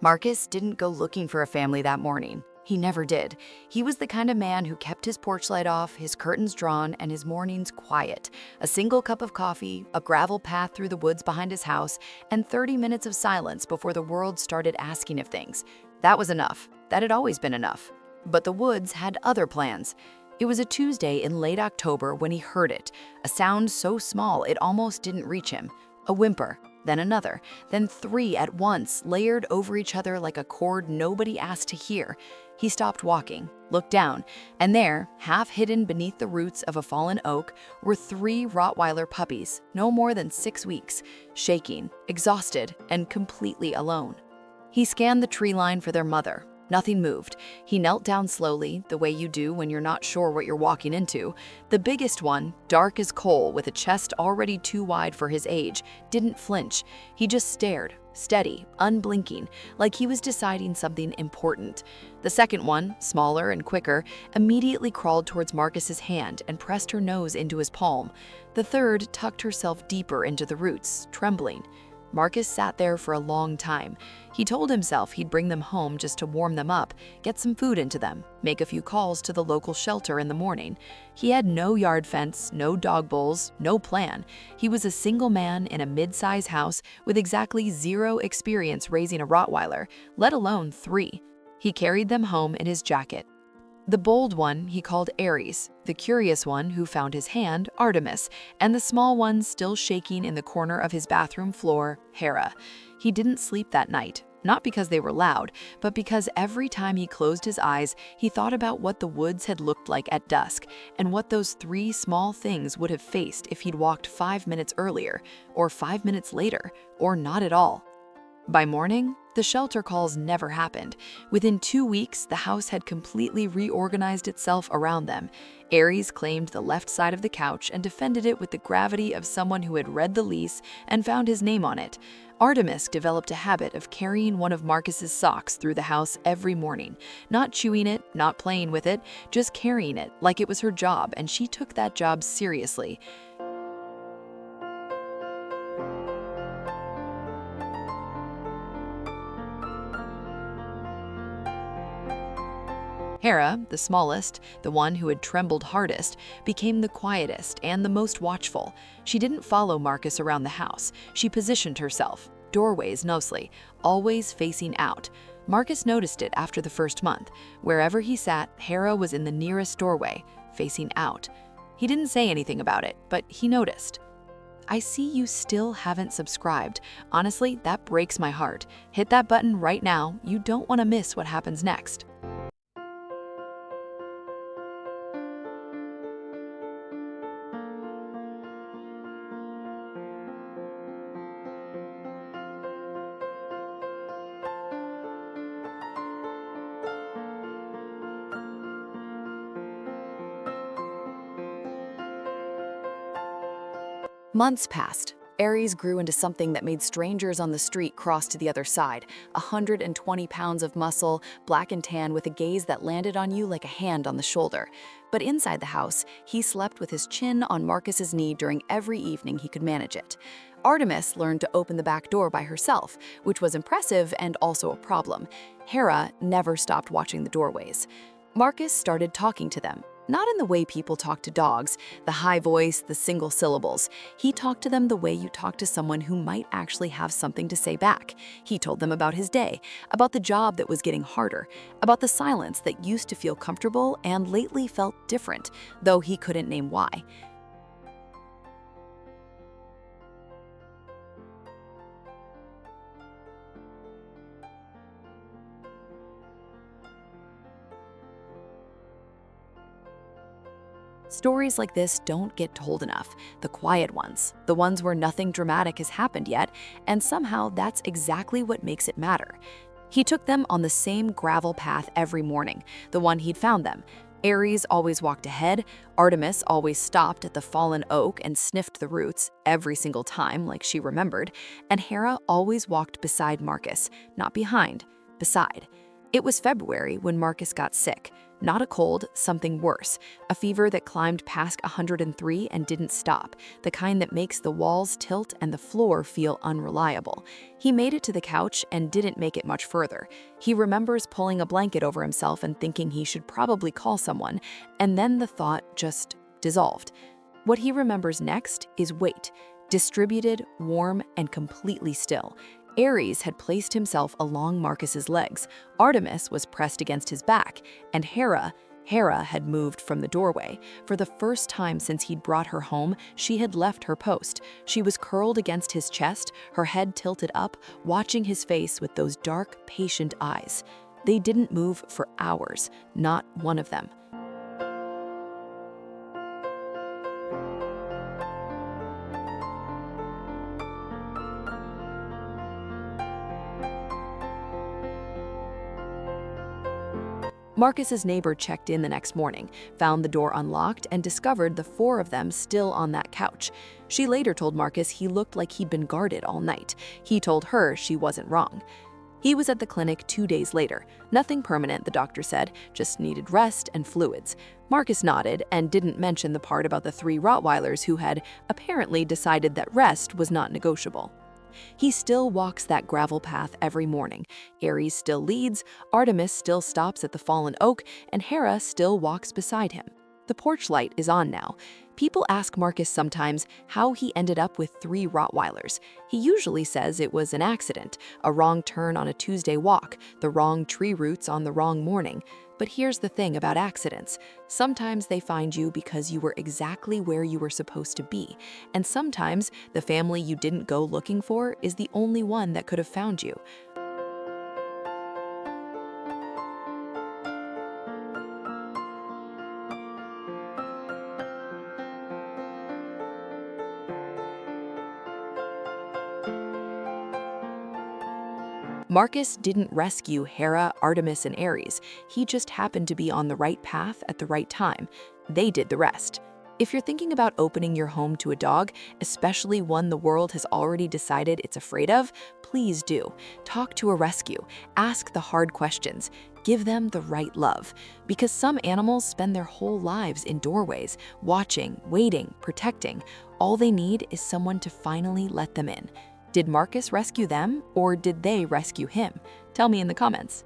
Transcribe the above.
Marcus didn't go looking for a family that morning. He never did. He was the kind of man who kept his porch light off, his curtains drawn, and his mornings quiet. A single cup of coffee, a gravel path through the woods behind his house, and 30 minutes of silence before the world started asking of things. That was enough. That had always been enough. But the woods had other plans. It was a Tuesday in late October when he heard it, a sound so small it almost didn't reach him. A whimper, then another, then three at once, layered over each other like a chord nobody asked to hear. He stopped walking, looked down, and there, half hidden beneath the roots of a fallen oak, were 3 Rottweiler puppies, no more than 6 weeks, shaking, exhausted, and completely alone. He scanned the tree line for their mother. Nothing moved. He knelt down slowly, the way you do when you're not sure what you're walking into. The biggest one, dark as coal with a chest already too wide for his age, didn't flinch. He just stared, steady, unblinking, like he was deciding something important. The second one, smaller and quicker, immediately crawled towards Marcus's hand and pressed her nose into his palm. The third tucked herself deeper into the roots, trembling. Marcus sat there for a long time. He told himself he'd bring them home just to warm them up, get some food into them, make a few calls to the local shelter in the morning. He had no yard fence, no dog bowls, no plan. He was a single man in a mid-size house with exactly 0 experience raising a Rottweiler, let alone 3. He carried them home in his jacket. The bold one he called Ares, the curious one who found his hand, Artemis, and the small one still shaking in the corner of his bathroom floor, Hera. He didn't sleep that night, not because they were loud, but because every time he closed his eyes, he thought about what the woods had looked like at dusk, and what those 3 small things would have faced if he'd walked 5 minutes earlier, or 5 minutes later, or not at all. By morning, the shelter calls never happened. Within 2 weeks, the house had completely reorganized itself around them. Ares claimed the left side of the couch and defended it with the gravity of someone who had read the lease and found his name on it. Artemis developed a habit of carrying one of Marcus's socks through the house every morning, not chewing it, not playing with it, just carrying it like it was her job, and she took that job seriously. Hera, the smallest, the one who had trembled hardest, became the quietest and the most watchful. She didn't follow Marcus around the house. She positioned herself, doorways mostly, always facing out. Marcus noticed it after the first month. Wherever he sat, Hera was in the nearest doorway, facing out. He didn't say anything about it, but he noticed. "I see you still haven't subscribed. Honestly, that breaks my heart. Hit that button right now. You don't want to miss what happens next." Months passed. Ares grew into something that made strangers on the street cross to the other side. 120 pounds of muscle, black and tan, with a gaze that landed on you like a hand on the shoulder. But inside the house, he slept with his chin on Marcus's knee during every evening he could manage it. Artemis learned to open the back door by herself, which was impressive and also a problem. Hera never stopped watching the doorways. Marcus started talking to them. Not in the way people talk to dogs, the high voice, the single syllables. He talked to them the way you talk to someone who might actually have something to say back. He told them about his day, about the job that was getting harder, about the silence that used to feel comfortable and lately felt different, though he couldn't name why. Stories like this don't get told enough, the quiet ones, the ones where nothing dramatic has happened yet, and somehow that's exactly what makes it matter. He took them on the same gravel path every morning, the one he'd found them. Ares always walked ahead, Artemis always stopped at the fallen oak and sniffed the roots every single time like she remembered, and Hera always walked beside Marcus, not behind, beside. It was February when Marcus got sick. Not a cold, something worse. A fever that climbed past 103 and didn't stop, the kind that makes the walls tilt and the floor feel unreliable. He made it to the couch and didn't make it much further. He remembers pulling a blanket over himself and thinking he should probably call someone, and then the thought just dissolved. What he remembers next is weight, distributed, warm, and completely still. Ares had placed himself along Marcus's legs, Artemis was pressed against his back, and Hera had moved from the doorway. For the first time since he'd brought her home, she had left her post. She was curled against his chest, her head tilted up, watching his face with those dark, patient eyes. They didn't move for hours, not one of them. Marcus's neighbor checked in the next morning, found the door unlocked, and discovered the 4 of them still on that couch. She later told Marcus he looked like he'd been guarded all night. He told her she wasn't wrong. He was at the clinic 2 days later. Nothing permanent, the doctor said, just needed rest and fluids. Marcus nodded and didn't mention the part about the 3 Rottweilers who had apparently decided that rest was not negotiable. He still walks that gravel path every morning. Ares still leads, Artemis still stops at the fallen oak, and Hera still walks beside him. The porch light is on now. People ask Marcus sometimes how he ended up with 3 Rottweilers. He usually says it was an accident, a wrong turn on a Tuesday walk, the wrong tree roots on the wrong morning. But here's the thing about accidents. Sometimes they find you because you were exactly where you were supposed to be. And sometimes the family you didn't go looking for is the only one that could have found you. Marcus didn't rescue Hera, Artemis, and Ares. He just happened to be on the right path at the right time. They did the rest. If you're thinking about opening your home to a dog, especially one the world has already decided it's afraid of, please do. Talk to a rescue. Ask the hard questions. Give them the right love. Because some animals spend their whole lives in doorways, watching, waiting, protecting. All they need is someone to finally let them in. Did Marcus rescue them, or did they rescue him? Tell me in the comments.